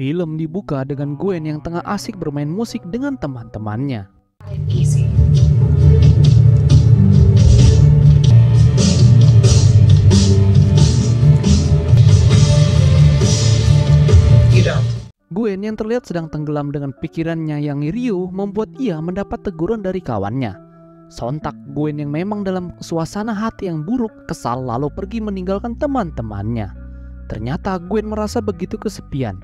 Film dibuka dengan Gwen yang tengah asik bermain musik dengan teman-temannya. Easy. You don't. Gwen yang terlihat sedang tenggelam dengan pikirannya yang riuh membuat ia mendapat teguran dari kawannya. Sontak Gwen yang memang dalam suasana hati yang buruk kesal lalu pergi meninggalkan teman-temannya. Ternyata Gwen merasa begitu kesepian.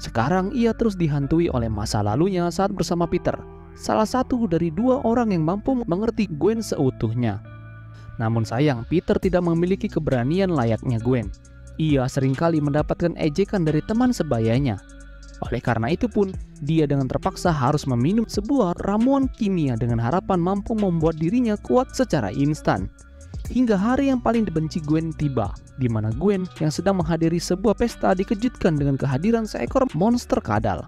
Sekarang ia terus dihantui oleh masa lalunya saat bersama Peter, salah satu dari dua orang yang mampu mengerti Gwen seutuhnya. Namun sayang, Peter tidak memiliki keberanian layaknya Gwen. Ia seringkali mendapatkan ejekan dari teman sebayanya. Oleh karena itu pun, dia dengan terpaksa harus meminum sebuah ramuan kimia dengan harapan mampu membuat dirinya kuat secara instan. Hingga hari yang paling dibenci Gwen tiba, di mana Gwen yang sedang menghadiri sebuah pesta dikejutkan dengan kehadiran seekor monster kadal.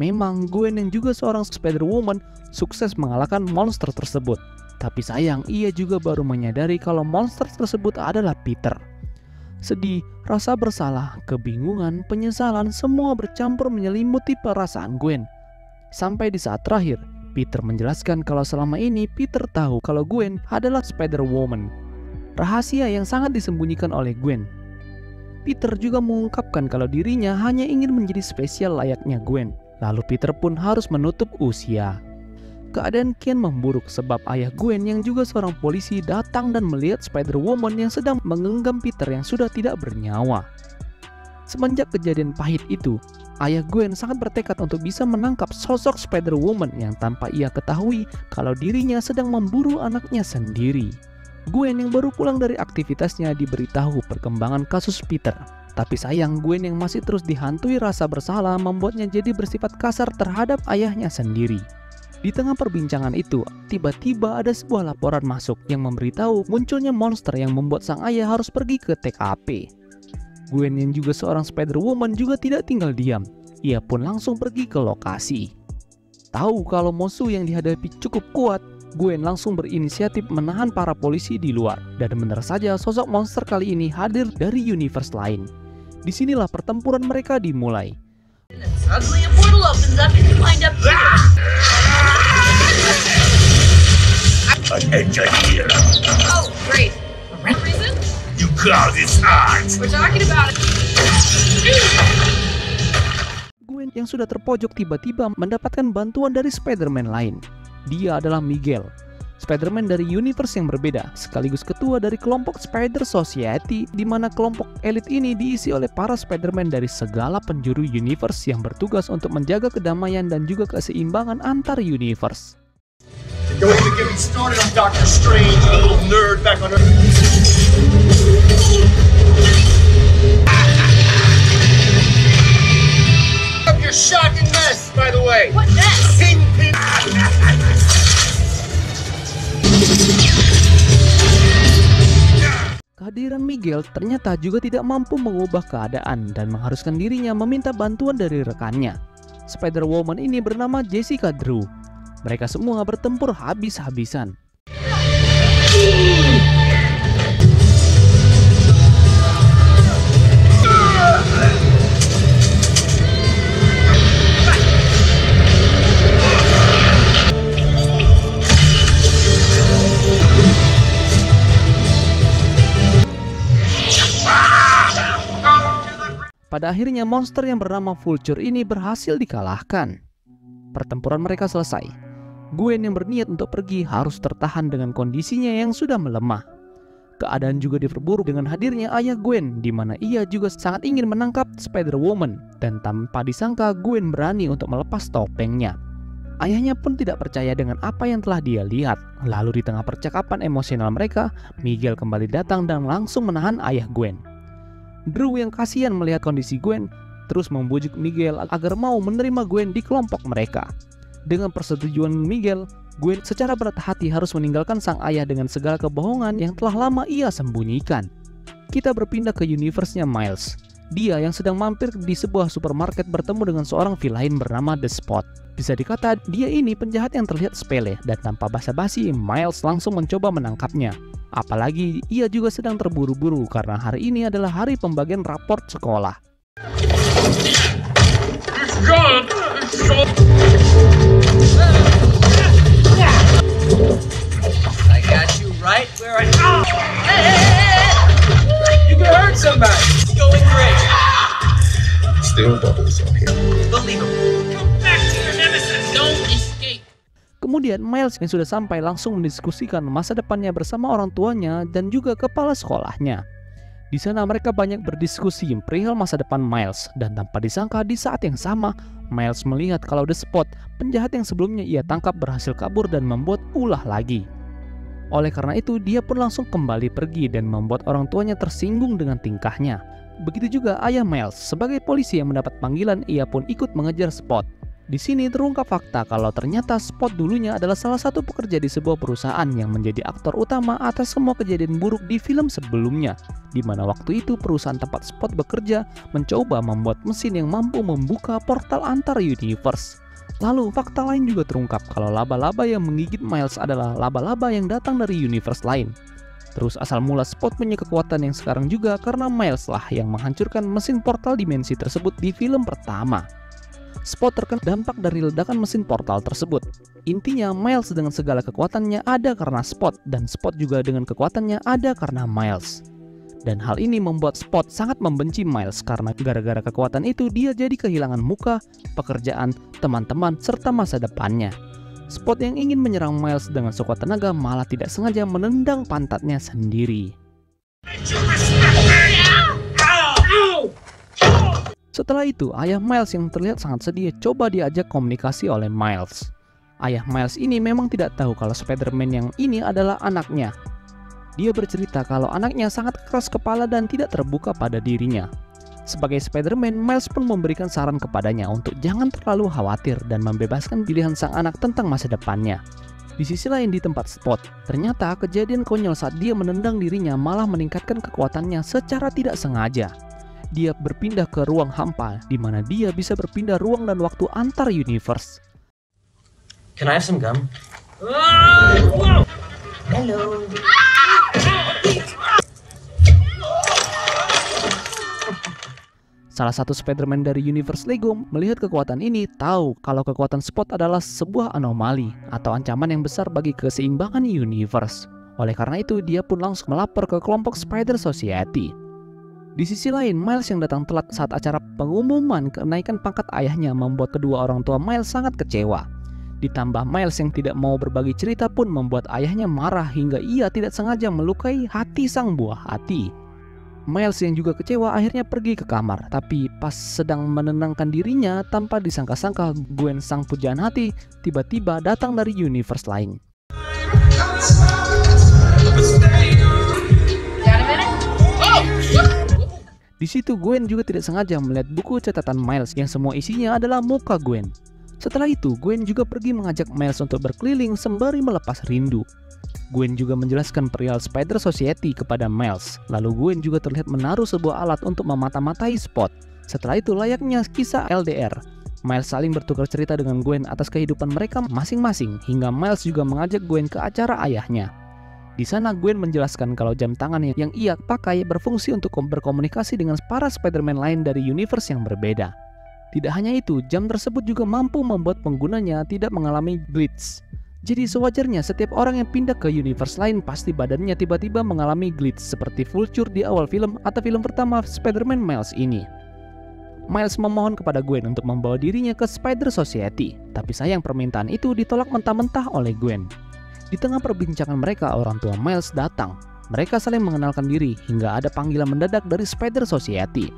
Memang Gwen yang juga seorang Spider-Woman sukses mengalahkan monster tersebut. Tapi sayang, ia juga baru menyadari kalau monster tersebut adalah Peter. Sedih, rasa bersalah, kebingungan, penyesalan semua bercampur menyelimuti perasaan Gwen. Sampai di saat terakhir, Peter menjelaskan kalau selama ini Peter tahu kalau Gwen adalah Spider-Woman. Rahasia yang sangat disembunyikan oleh Gwen. Peter juga mengungkapkan kalau dirinya hanya ingin menjadi spesial layaknya Gwen. Lalu Peter pun harus menutup usia. Keadaan kian memburuk sebab ayah Gwen yang juga seorang polisi datang dan melihat Spider-Woman yang sedang menggenggam Peter yang sudah tidak bernyawa. Semenjak kejadian pahit itu, ayah Gwen sangat bertekad untuk bisa menangkap sosok Spider-Woman yang tanpa ia ketahui kalau dirinya sedang memburu anaknya sendiri. Gwen yang baru pulang dari aktivitasnya diberitahu perkembangan kasus Peter. Tapi sayang, Gwen yang masih terus dihantui rasa bersalah membuatnya jadi bersifat kasar terhadap ayahnya sendiri. Di tengah perbincangan itu, tiba-tiba ada sebuah laporan masuk yang memberitahu munculnya monster yang membuat sang ayah harus pergi ke TKP. Gwen yang juga seorang Spider-Woman juga tidak tinggal diam. Ia pun langsung pergi ke lokasi. Tahu kalau musuh yang dihadapi cukup kuat, Gwen langsung berinisiatif menahan para polisi di luar. Dan benar saja sosok monster kali ini hadir dari universe lain. Disinilah pertempuran mereka dimulai. Suddenly a portal opens up and you wind up here. Attention here. Oh, great. For rent reason? You call this art? We're talking about it. Gwen yang sudah terpojok tiba-tiba mendapatkan bantuan dari Spider-Man lain. Dia adalah Miguel, Spider-Man dari universe yang berbeda, sekaligus ketua dari kelompok Spider Society, di mana kelompok elit ini diisi oleh para Spider-Man dari segala penjuru universe yang bertugas untuk menjaga kedamaian dan juga keseimbangan antar universe. Don't even get me started on Doctor Strange, a little nerd back on Earth. Up your shocking mess, by the way. What mess? Kingpin. Kehadiran Miguel ternyata juga tidak mampu mengubah keadaan dan mengharuskan dirinya meminta bantuan dari rekannya. Spider-Woman ini bernama Jessica Drew. Mereka semua bertempur habis-habisan. Pada akhirnya monster yang bernama Vulture ini berhasil dikalahkan. Pertempuran mereka selesai. Gwen yang berniat untuk pergi harus tertahan dengan kondisinya yang sudah melemah. Keadaan juga diperburuk dengan hadirnya ayah Gwen, di mana ia juga sangat ingin menangkap Spider-Woman, dan tanpa disangka Gwen berani untuk melepas topengnya. Ayahnya pun tidak percaya dengan apa yang telah dia lihat. Lalu di tengah percakapan emosional mereka, Miguel kembali datang dan langsung menahan ayah Gwen. Drew yang kasihan melihat kondisi Gwen terus membujuk Miguel agar mau menerima Gwen di kelompok mereka. Dengan persetujuan Miguel, Gwen secara berat hati harus meninggalkan sang ayah dengan segala kebohongan yang telah lama ia sembunyikan. Kita berpindah ke universe-nya Miles. Dia yang sedang mampir di sebuah supermarket bertemu dengan seorang villain bernama The Spot. Bisa dikata dia ini penjahat yang terlihat sepele dan tanpa basa-basi Miles langsung mencoba menangkapnya. Apalagi ia juga sedang terburu-buru karena hari ini adalah hari pembagian raport sekolah. I got you right where I am. Hey! You can hurt somebody. It's going great. Still bubbles on here. Believable. Come back to your nemesis. Don't escape. Kemudian Miles yang sudah sampai langsung mendiskusikan masa depannya bersama orang tuanya dan juga kepala sekolahnya. Di sana mereka banyak berdiskusi perihal masa depan Miles dan tanpa disangka di saat yang sama Miles melihat kalau The Spot, penjahat yang sebelumnya ia tangkap berhasil kabur dan membuat ulah lagi. Oleh karena itu dia pun langsung kembali pergi dan membuat orang tuanya tersinggung dengan tingkahnya. Begitu juga ayah Miles, sebagai polisi yang mendapat panggilan ia pun ikut mengejar Spot. Di sini terungkap fakta kalau ternyata Spot dulunya adalah salah satu pekerja di sebuah perusahaan yang menjadi aktor utama atas semua kejadian buruk di film sebelumnya, di mana waktu itu perusahaan tempat Spot bekerja mencoba membuat mesin yang mampu membuka portal antar universe. Lalu fakta lain juga terungkap kalau laba-laba yang menggigit Miles adalah laba-laba yang datang dari universe lain. Terus asal mula Spot punya kekuatan yang sekarang juga karena Miles lah yang menghancurkan mesin portal dimensi tersebut di film pertama. Spot terkena dampak dari ledakan mesin portal tersebut. Intinya Miles dengan segala kekuatannya ada karena Spot dan Spot juga dengan kekuatannya ada karena Miles. Dan hal ini membuat Spot sangat membenci Miles karena gara-gara kekuatan itu dia jadi kehilangan muka, pekerjaan, teman-teman, serta masa depannya. Spot yang ingin menyerang Miles dengan sekuat tenaga malah tidak sengaja menendang pantatnya sendiri. Setelah itu, ayah Miles yang terlihat sangat sedih coba diajak komunikasi oleh Miles. Ayah Miles ini memang tidak tahu kalau Spider-Man yang ini adalah anaknya. Dia bercerita kalau anaknya sangat keras kepala dan tidak terbuka pada dirinya. Sebagai Spider-Man, Miles pun memberikan saran kepadanya untuk jangan terlalu khawatir dan membebaskan pilihan sang anak tentang masa depannya. Di sisi lain di tempat Spot, ternyata kejadian konyol saat dia menendang dirinya malah meningkatkan kekuatannya secara tidak sengaja. Dia berpindah ke ruang hampa, di mana dia bisa berpindah ruang dan waktu antar universe. Can I have some gum? Hello. Salah satu Spider-Man dari universe Lego melihat kekuatan ini tahu kalau kekuatan Spot adalah sebuah anomali atau ancaman yang besar bagi keseimbangan universe. Oleh karena itu, dia pun langsung melapor ke kelompok Spider Society. Di sisi lain, Miles yang datang telat saat acara pengumuman kenaikan pangkat ayahnya membuat kedua orang tua Miles sangat kecewa. Ditambah Miles yang tidak mau berbagi cerita pun membuat ayahnya marah hingga ia tidak sengaja melukai hati sang buah hati. Miles yang juga kecewa akhirnya pergi ke kamar, tapi pas sedang menenangkan dirinya tanpa disangka-sangka Gwen sang pujaan hati tiba-tiba datang dari universe lain. Di situ Gwen juga tidak sengaja melihat buku catatan Miles yang semua isinya adalah muka Gwen. Setelah itu Gwen juga pergi mengajak Miles untuk berkeliling sembari melepas rindu. Gwen juga menjelaskan perihal Spider Society kepada Miles. Lalu Gwen juga terlihat menaruh sebuah alat untuk memata-matai Spot. Setelah itu layaknya kisah LDR. Miles saling bertukar cerita dengan Gwen atas kehidupan mereka masing-masing hingga Miles juga mengajak Gwen ke acara ayahnya. Di sana Gwen menjelaskan kalau jam tangan yang ia pakai berfungsi untuk berkomunikasi dengan para Spider-Man lain dari universe yang berbeda. Tidak hanya itu, jam tersebut juga mampu membuat penggunanya tidak mengalami glitch. Jadi sewajarnya setiap orang yang pindah ke universe lain pasti badannya tiba-tiba mengalami glitch seperti Vulture di awal film atau film pertama Spider-Man Miles ini. Miles memohon kepada Gwen untuk membawa dirinya ke Spider Society, tapi sayang permintaan itu ditolak mentah-mentah oleh Gwen. Di tengah perbincangan mereka, orang tua Miles datang. Mereka saling mengenalkan diri hingga ada panggilan mendadak dari Spider Society.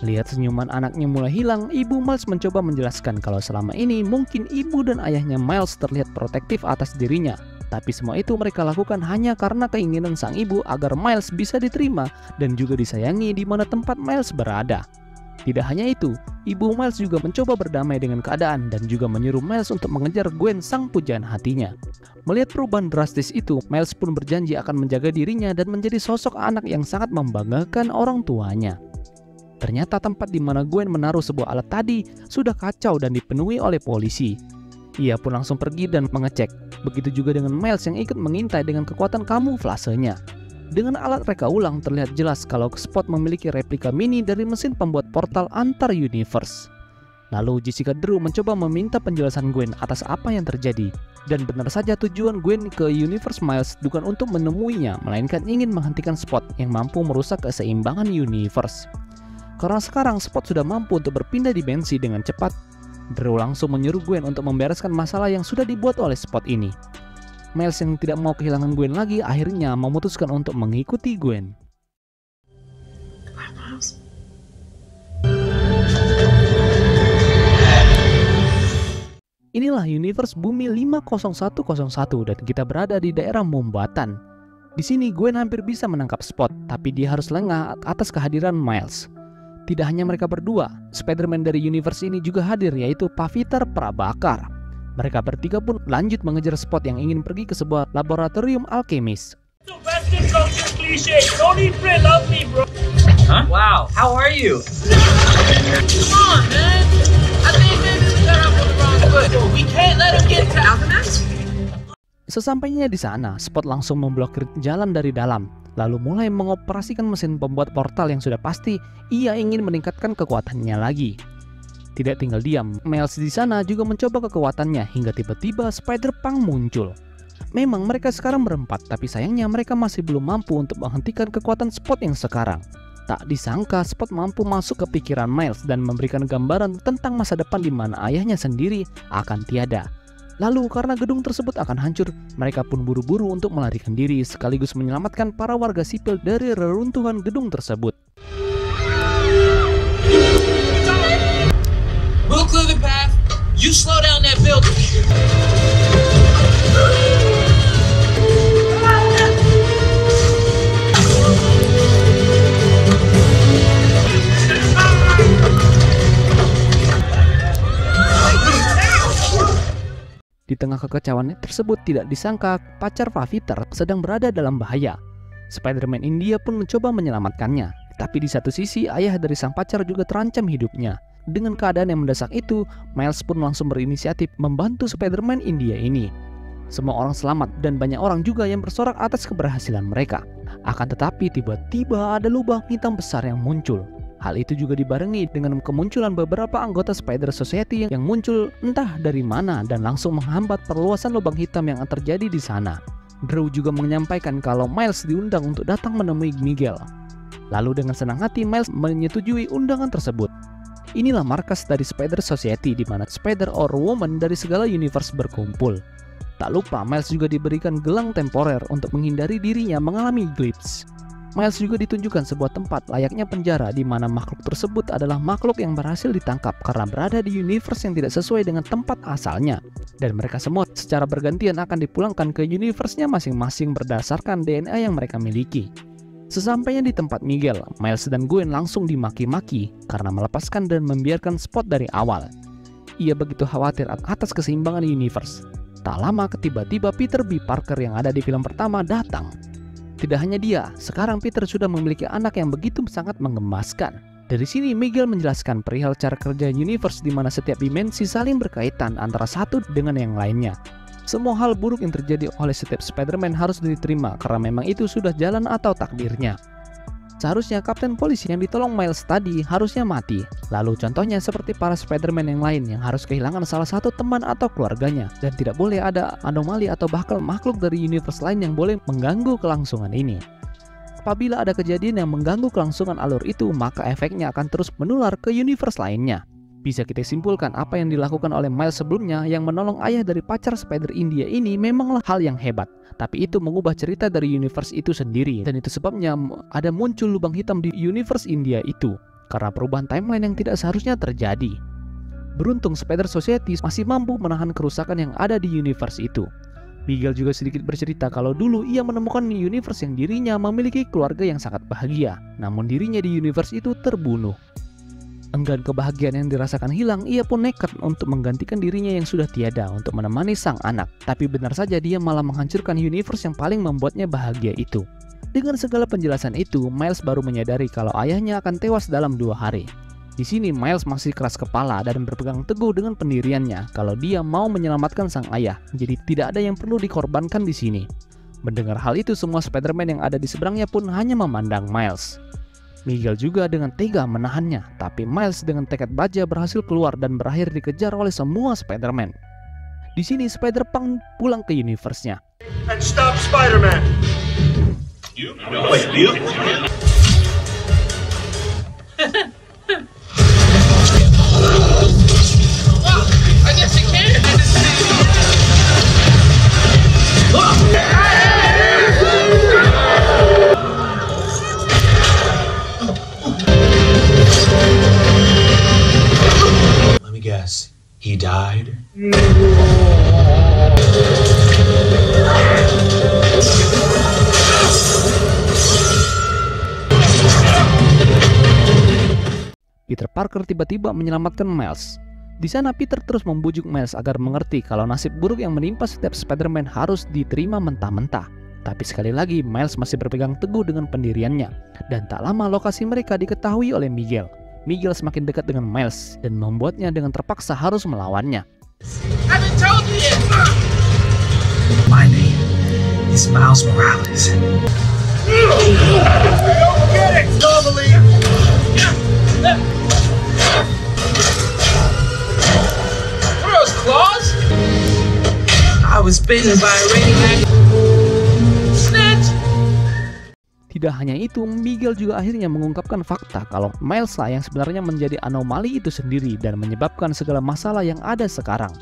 Lihat senyuman anaknya mulai hilang, ibu Miles mencoba menjelaskan kalau selama ini mungkin ibu dan ayahnya Miles terlihat protektif atas dirinya. Tapi semua itu mereka lakukan hanya karena keinginan sang ibu agar Miles bisa diterima dan juga disayangi di mana tempat Miles berada. Tidak hanya itu, ibu Miles juga mencoba berdamai dengan keadaan dan juga menyuruh Miles untuk mengejar Gwen sang pujaan hatinya. Melihat perubahan drastis itu, Miles pun berjanji akan menjaga dirinya dan menjadi sosok anak yang sangat membanggakan orang tuanya. Ternyata tempat di mana Gwen menaruh sebuah alat tadi sudah kacau dan dipenuhi oleh polisi. Ia pun langsung pergi dan mengecek. Begitu juga dengan Miles yang ikut mengintai dengan kekuatan kamuflasenya. Dengan alat reka ulang terlihat jelas kalau Spot memiliki replika mini dari mesin pembuat portal antar universe. Lalu Jessica Drew mencoba meminta penjelasan Gwen atas apa yang terjadi. Dan benar saja tujuan Gwen ke universe Miles bukan untuk menemuinya, melainkan ingin menghentikan Spot yang mampu merusak keseimbangan universe. Karena sekarang Spot sudah mampu untuk berpindah dimensi dengan cepat, Drew langsung menyuruh Gwen untuk membereskan masalah yang sudah dibuat oleh Spot ini. Miles yang tidak mau kehilangan Gwen lagi akhirnya memutuskan untuk mengikuti Gwen. Inilah universe Bumi 50101 dan kita berada di daerah Mombatan. Di sini Gwen hampir bisa menangkap Spot, tapi dia harus lengah atas kehadiran Miles. Tidak hanya mereka berdua, Spider-Man dari universe ini juga hadir, yaitu Paviter Prabhakar. Mereka bertiga pun lanjut mengejar Spot yang ingin pergi ke sebuah laboratorium alkemis. Western culture cliche. Don't eat bread, love me, bro. Huh? Wow, how are you? Come on, man. I think maybe we got off on the wrong foot. We can't let him get to Alchemist. Sesampainya di sana, Spot langsung memblokir jalan dari dalam, lalu mulai mengoperasikan mesin pembuat portal yang sudah pasti ia ingin meningkatkan kekuatannya lagi. Tidak tinggal diam, Miles di sana juga mencoba kekuatannya hingga tiba-tiba Spider-Punk muncul. Memang mereka sekarang berempat, tapi sayangnya mereka masih belum mampu untuk menghentikan kekuatan Spot yang sekarang. Tak disangka Spot mampu masuk ke pikiran Miles dan memberikan gambaran tentang masa depan di mana ayahnya sendiri akan tiada. Lalu karena gedung tersebut akan hancur, mereka pun buru-buru untuk melarikan diri sekaligus menyelamatkan para warga sipil dari reruntuhan gedung tersebut. We'll clear the path. You slow down that building. Di tengah kekacauan tersebut tidak disangka pacar Paviter sedang berada dalam bahaya. Spider-Man India pun mencoba menyelamatkannya. Tapi di satu sisi ayah dari sang pacar juga terancam hidupnya. Dengan keadaan yang mendesak itu, Miles pun langsung berinisiatif membantu Spider-Man India ini. Semua orang selamat dan banyak orang juga yang bersorak atas keberhasilan mereka. Akan tetapi tiba-tiba ada lubang hitam besar yang muncul. Hal itu juga dibarengi dengan kemunculan beberapa anggota Spider Society yang muncul entah dari mana dan langsung menghambat perluasan lubang hitam yang terjadi di sana. Drew juga menyampaikan kalau Miles diundang untuk datang menemui Miguel. Lalu dengan senang hati Miles menyetujui undangan tersebut. Inilah markas dari Spider Society di mana Spider or Woman dari segala universe berkumpul. Tak lupa Miles juga diberikan gelang temporer untuk menghindari dirinya mengalami glimpse. Miles juga ditunjukkan sebuah tempat layaknya penjara di mana makhluk tersebut adalah makhluk yang berhasil ditangkap karena berada di universe yang tidak sesuai dengan tempat asalnya. Dan mereka semua secara bergantian akan dipulangkan ke universe-nya masing-masing berdasarkan DNA yang mereka miliki. Sesampainya di tempat Miguel, Miles dan Gwen langsung dimaki-maki karena melepaskan dan membiarkan Spot dari awal. Ia begitu khawatir atas keseimbangan universe. Tak lama tiba-tiba Peter B. Parker yang ada di film pertama datang. Tidak hanya dia, sekarang Peter sudah memiliki anak yang begitu sangat menggemaskan. Dari sini Miguel menjelaskan perihal cara kerja universe di mana setiap dimensi saling berkaitan antara satu dengan yang lainnya. Semua hal buruk yang terjadi oleh setiap Spider-Man harus diterima karena memang itu sudah jalan atau takdirnya. Seharusnya kapten polisi yang ditolong Miles tadi harusnya mati. Lalu contohnya seperti para Spider-Man yang lain yang harus kehilangan salah satu teman atau keluarganya. Dan tidak boleh ada anomali atau bahkan makhluk dari universe lain yang boleh mengganggu kelangsungan ini. Apabila ada kejadian yang mengganggu kelangsungan alur itu, maka efeknya akan terus menular ke universe lainnya. Bisa kita simpulkan apa yang dilakukan oleh Miles sebelumnya yang menolong ayah dari pacar Spider India ini memanglah hal yang hebat. Tapi itu mengubah cerita dari universe itu sendiri. Dan itu sebabnya ada muncul lubang hitam di universe India itu. Karena perubahan timeline yang tidak seharusnya terjadi. Beruntung Spider Society masih mampu menahan kerusakan yang ada di universe itu. Miguel juga sedikit bercerita kalau dulu ia menemukan universe yang dirinya memiliki keluarga yang sangat bahagia. Namun dirinya di universe itu terbunuh. Enggan kebahagiaan yang dirasakan hilang, ia pun nekat untuk menggantikan dirinya yang sudah tiada untuk menemani sang anak. Tapi benar saja dia malah menghancurkan universe yang paling membuatnya bahagia itu. Dengan segala penjelasan itu, Miles baru menyadari kalau ayahnya akan tewas dalam 2 hari. Di sini Miles masih keras kepala dan berpegang teguh dengan pendiriannya kalau dia mau menyelamatkan sang ayah. Jadi tidak ada yang perlu dikorbankan di sini. Mendengar hal itu, semua Spider-Man yang ada di seberangnya pun hanya memandang Miles. Miguel juga dengan tega menahannya, tapi Miles dengan tekad baja berhasil keluar dan berakhir dikejar oleh semua Spider-Man. Di sini Spider-Punk pulang ke universe-nya. And stop Spider-Man! Wait, you? Well, I guess you can. Let me guess. He died? Peter Parker tiba-tiba menyelamatkan Miles. Di sana Peter terus membujuk Miles agar mengerti kalau nasib buruk yang menimpa setiap Spider-Man harus diterima mentah-mentah. Tapi sekali lagi Miles masih berpegang teguh dengan pendiriannya. Dan tak lama lokasi mereka diketahui oleh Miguel. Miguel semakin dekat dengan Miles dan membuatnya dengan terpaksa harus melawannya. I haven't told you yet. My name is Miles Morales. Don't get it! Normally, What are those claws? I was bitten by a radioactive. Snitch! Tidak hanya itu, Miguel juga akhirnya mengungkapkan fakta kalau Miles lah yang sebenarnya menjadi anomali itu sendiri dan menyebabkan segala masalah yang ada sekarang.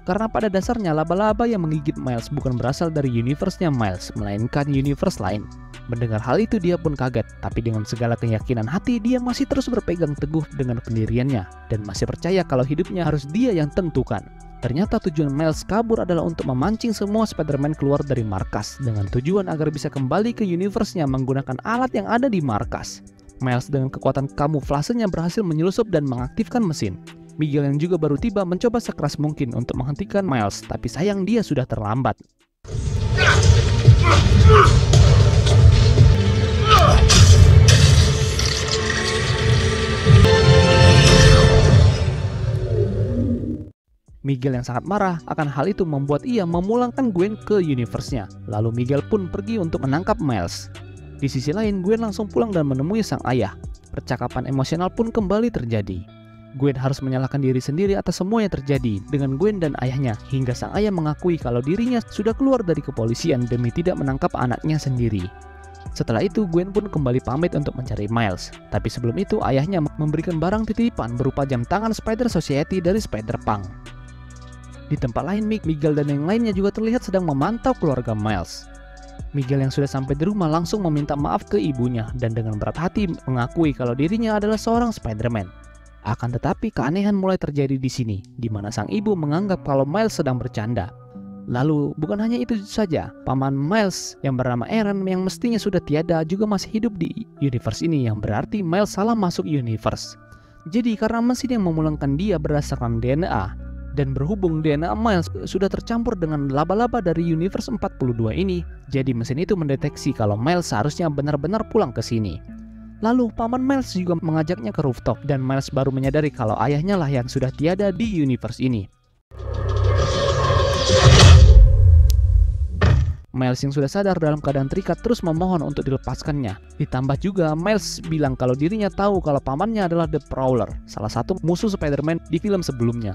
Karena pada dasarnya laba-laba yang menggigit Miles bukan berasal dari universe-nya Miles, melainkan universe lain. Mendengar hal itu dia pun kaget, tapi dengan segala keyakinan hati dia masih terus berpegang teguh dengan pendiriannya dan masih percaya kalau hidupnya harus dia yang tentukan. Ternyata tujuan Miles kabur adalah untuk memancing semua Spider-Man keluar dari markas dengan tujuan agar bisa kembali ke universe-nya menggunakan alat yang ada di markas. Miles dengan kekuatan kamuflasenya berhasil menyelusup dan mengaktifkan mesin. Miguel yang juga baru tiba mencoba sekeras mungkin untuk menghentikan Miles, tapi sayang dia sudah terlambat. Miguel yang sangat marah akan hal itu membuat ia memulangkan Gwen ke universe-nya. Lalu Miguel pun pergi untuk menangkap Miles. Di sisi lain, Gwen langsung pulang dan menemui sang ayah. Percakapan emosional pun kembali terjadi. Gwen harus menyalahkan diri sendiri atas semua yang terjadi dengan Gwen dan ayahnya, hingga sang ayah mengakui kalau dirinya sudah keluar dari kepolisian demi tidak menangkap anaknya sendiri. Setelah itu, Gwen pun kembali pamit untuk mencari Miles. Tapi sebelum itu, ayahnya memberikan barang titipan berupa jam tangan Spider Society dari Spider-Punk. Di tempat lain, Miguel dan yang lainnya juga terlihat sedang memantau keluarga Miles. Miguel yang sudah sampai di rumah langsung meminta maaf ke ibunya dan dengan berat hati mengakui kalau dirinya adalah seorang Spider-Man. Akan tetapi keanehan mulai terjadi di sini, di mana sang ibu menganggap kalau Miles sedang bercanda. Lalu bukan hanya itu saja, paman Miles yang bernama Aaron yang mestinya sudah tiada juga masih hidup di universe ini, yang berarti Miles salah masuk universe. Jadi karena mesin yang memulangkan dia berdasarkan DNA, dan berhubung DNA Miles sudah tercampur dengan laba-laba dari universe 42 ini, jadi mesin itu mendeteksi kalau Miles seharusnya benar-benar pulang ke sini. Lalu paman Miles juga mengajaknya ke rooftop dan Miles baru menyadari kalau ayahnya lah yang sudah tiada di universe ini. Miles yang sudah sadar dalam keadaan terikat terus memohon untuk dilepaskannya. Ditambah juga Miles bilang kalau dirinya tahu kalau pamannya adalah The Prowler, salah satu musuh Spider-Man di film sebelumnya.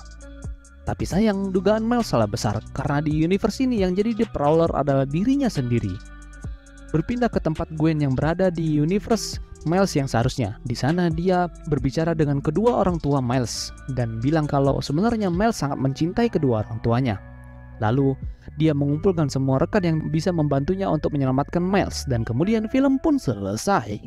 Tapi sayang, dugaan Miles salah besar karena di universe ini yang jadi The Prowler adalah dirinya sendiri. Berpindah ke tempat Gwen yang berada di universe Miles yang seharusnya. Di sana dia berbicara dengan kedua orang tua Miles dan bilang kalau sebenarnya Miles sangat mencintai kedua orang tuanya. Lalu dia mengumpulkan semua rekan yang bisa membantunya untuk menyelamatkan Miles dan kemudian film pun selesai.